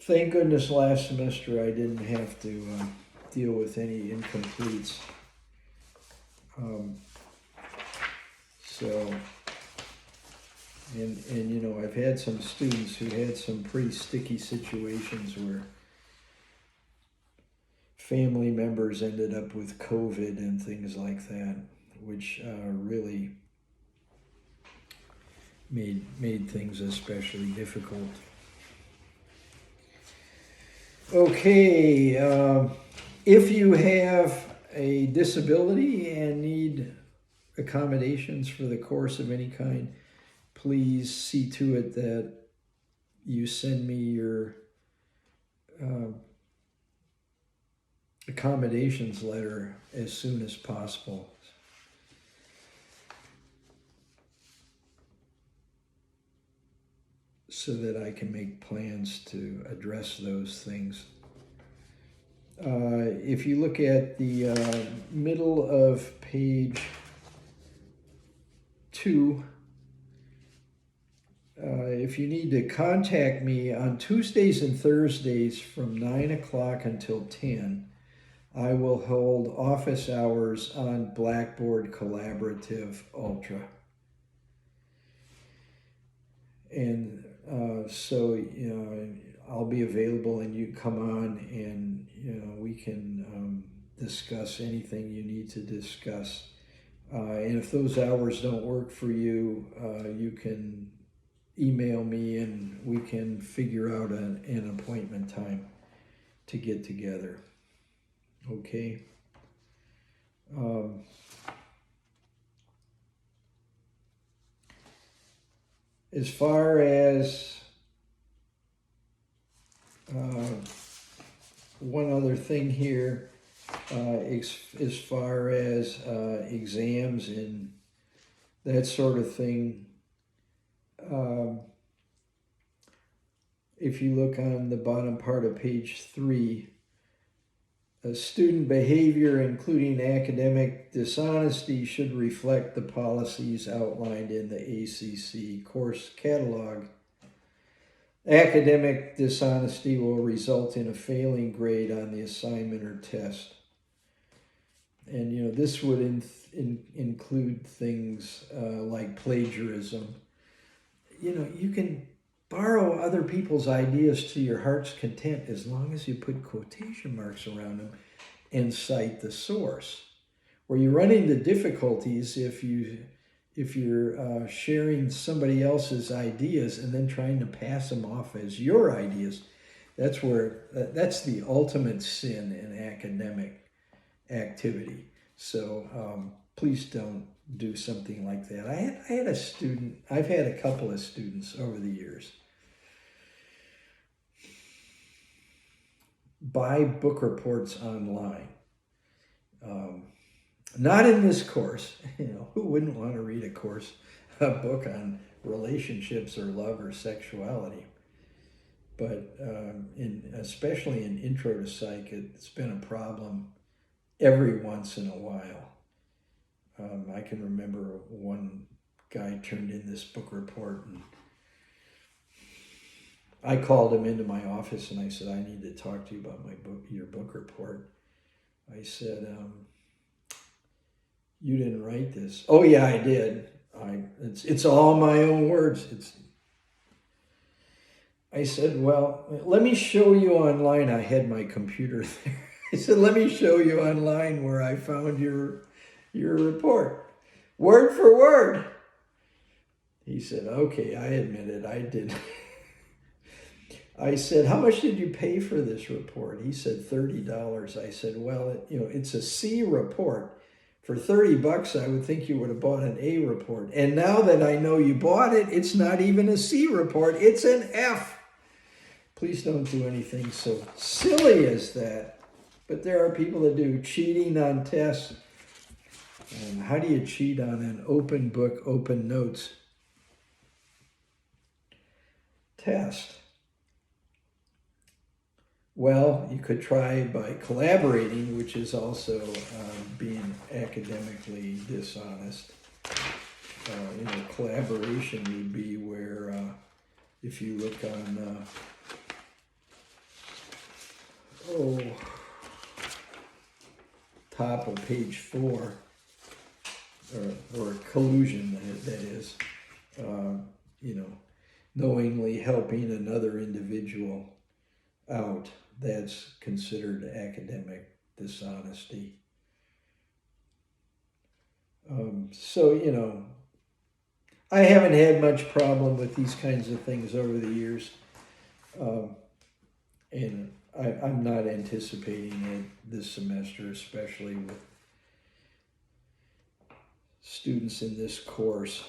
S1: Thank goodness last semester I didn't have to deal with any incompletes. And you know, I've had some students who had some pretty sticky situations where family members ended up with COVID and things like that, which really made things especially difficult. Okay, if you have a disability and need accommodations for the course of any kind, please see to it that you send me your accommodations letter as soon as possible. So that I can make plans to address those things. If you look at the middle of page 2, if you need to contact me on Tuesdays and Thursdays from 9 o'clock until 10, I will hold office hours on Blackboard Collaborative Ultra. And so, you know, I'll be available and you come on and, you know, we can discuss anything you need to discuss. And if those hours don't work for you, you can email me and we can figure out an appointment time to get together. Okay. As far as one other thing here, as far as exams and that sort of thing, if you look on the bottom part of page 3, student behavior, including academic dishonesty, should reflect the policies outlined in the ACC course catalog. Academic dishonesty will result in a failing grade on the assignment or test. And, you know, this would include things like plagiarism. You know, you can borrow other people's ideas to your heart's content as long as you put quotation marks around them and cite the source. Where you run into difficulties if you're sharing somebody else's ideas and then trying to pass them off as your ideas. That's the ultimate sin in academic activity. So please don't do something like that. I've had a couple of students over the years buy book reports online. Not in this course. You know, who wouldn't want to read a book on relationships or love or sexuality? But especially in Intro to Psych, it's been a problem every once in a while. I can remember one guy turned in this book report and I called him into my office and I said, I need to talk to you about your book report. I said, you didn't write this. Oh yeah, I did. It's all my own words. I said, well, let me show you online. I had my computer there. I said, let me show you online where I found your report, word for word. He said, okay, I admit it, I did. I said, how much did you pay for this report? He said, $30. I said, well, it's a C report. For $30, I would think you would have bought an A report. And now that I know you bought it, it's not even a C report, it's an F. Please don't do anything so silly as that. But there are people that do cheating on tests. And how do you cheat on an open book, open notes test? Well, you could try by collaborating, which is also being academically dishonest. Collaboration would be where, if you look on, top of page 4, or collusion, that is, knowingly helping another individual out, that's considered academic dishonesty. I haven't had much problem with these kinds of things over the years, and I'm not anticipating it this semester, especially with students in this course.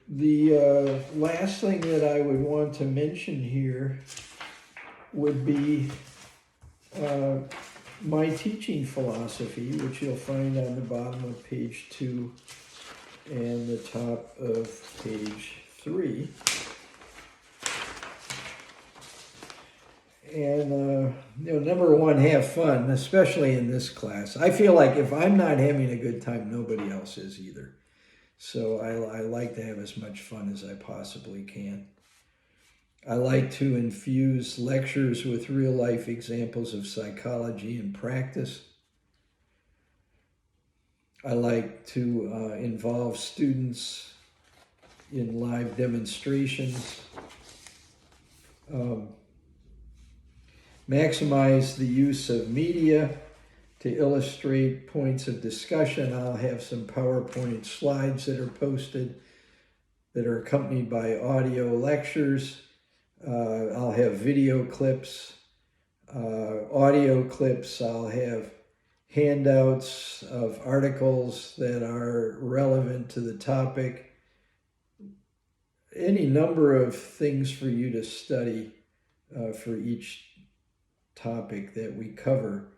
S1: The last thing that I would want to mention here would be my teaching philosophy, which you'll find on the bottom of page 2 and the top of page 3. And, number one, have fun, especially in this class. I feel like if I'm not having a good time, nobody else is either. So I like to have as much fun as I possibly can. I like to infuse lectures with real-life examples of psychology and practice. I like to involve students in live demonstrations. Maximize the use of media to illustrate points of discussion. I'll have some PowerPoint slides that are posted that are accompanied by audio lectures. I'll have video clips, audio clips. I'll have handouts of articles that are relevant to the topic. Any number of things for you to study for each topic that we cover.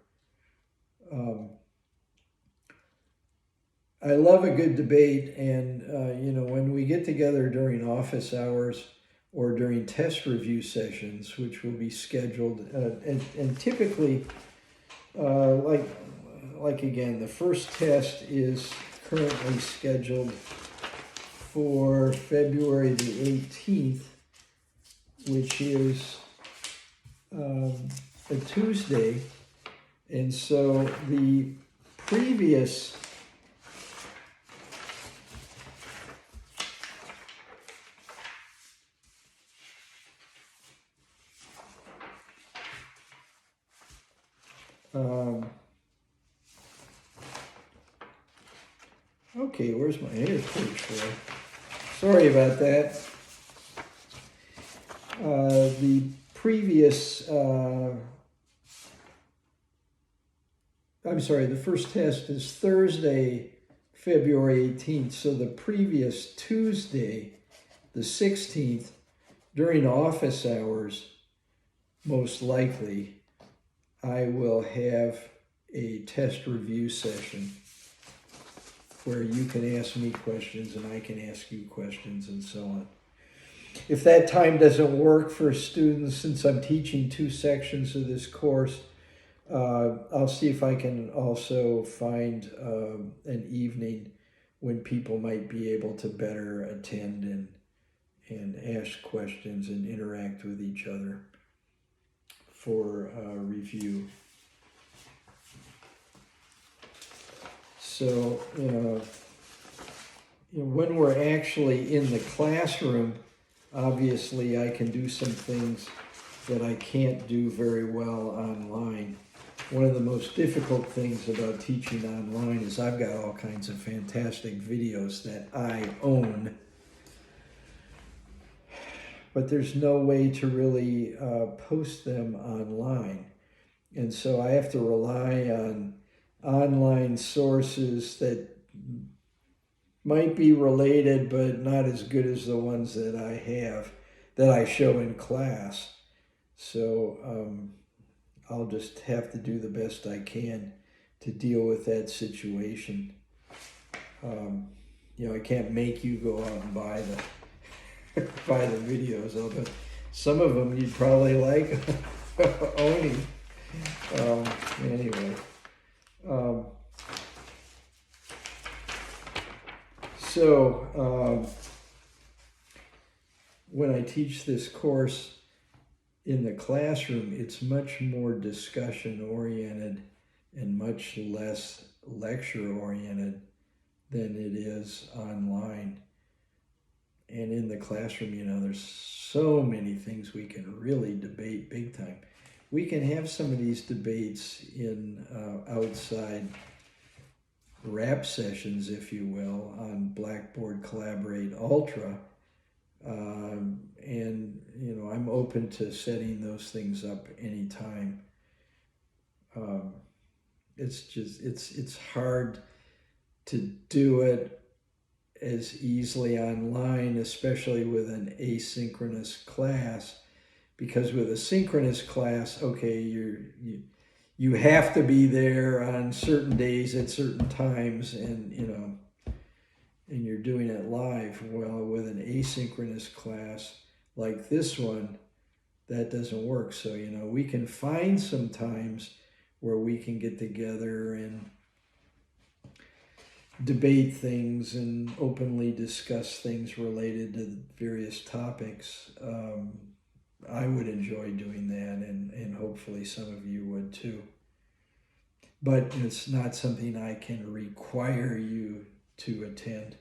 S1: I love a good debate, and when we get together during office hours or during test review sessions, which will be scheduled, and typically, like again, the first test is currently scheduled for February the 18th, which is a Tuesday. And so the previous okay, where's my here's page 4. Sorry about that. The previous I'm sorry, the first test is Thursday, February 18th. So the previous Tuesday, the 16th, during office hours, most likely, I will have a test review session where you can ask me questions and I can ask you questions and so on. If that time doesn't work for students, since I'm teaching 2 sections of this course, I'll see if I can also find an evening when people might be able to better attend and ask questions and interact with each other for review. So, when we're actually in the classroom, obviously I can do some things that I can't do very well online. One of the most difficult things about teaching online is I've got all kinds of fantastic videos that I own, but there's no way to really post them online. And so I have to rely on online sources that might be related, but not as good as the ones that I have, that I show in class. So I'll just have to do the best I can to deal with that situation. I can't make you go out and buy the videos, although some of them you'd probably like owning. Anyway. When I teach this course in the classroom, it's much more discussion-oriented and much less lecture-oriented than it is online. And in the classroom, there's so many things we can really debate big time. We can have some of these debates in outside rap sessions, if you will, on Blackboard Collaborate Ultra. And I'm open to setting those things up anytime. It's hard to do it as easily online, especially with an asynchronous class, because with a synchronous class, okay, you have to be there on certain days at certain times, and you're doing it live. Well, with an asynchronous class like this one, that doesn't work. So, we can find some times where we can get together and debate things and openly discuss things related to various topics. I would enjoy doing that, and hopefully some of you would too. But it's not something I can require you to attend.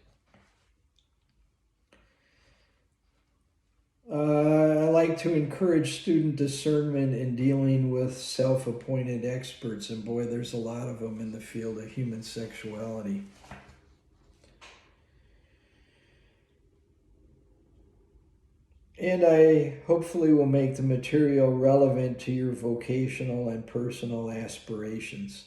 S1: I like to encourage student discernment in dealing with self-appointed experts, and boy, there's a lot of them in the field of human sexuality. And I hopefully will make the material relevant to your vocational and personal aspirations,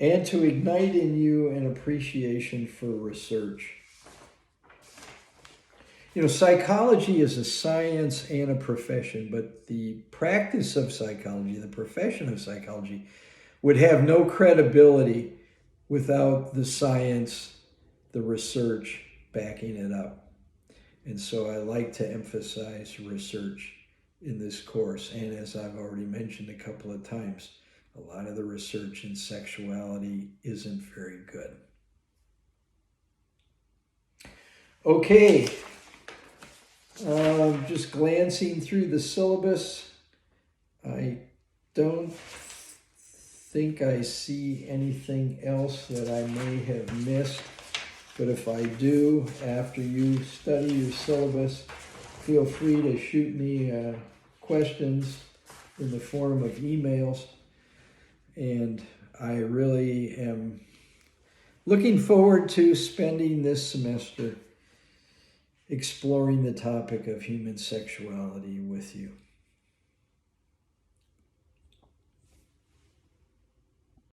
S1: and to ignite in you an appreciation for research. Psychology is a science and a profession, but the practice of psychology, the profession of psychology, would have no credibility without the science, the research backing it up. And so I like to emphasize research in this course. And as I've already mentioned a couple of times, a lot of the research in sexuality isn't very good. Okay. Just glancing through the syllabus, I don't think I see anything else that I may have missed, but if I do, after you study your syllabus, feel free to shoot me questions in the form of emails, and I really am looking forward to spending this semester exploring the topic of human sexuality with you.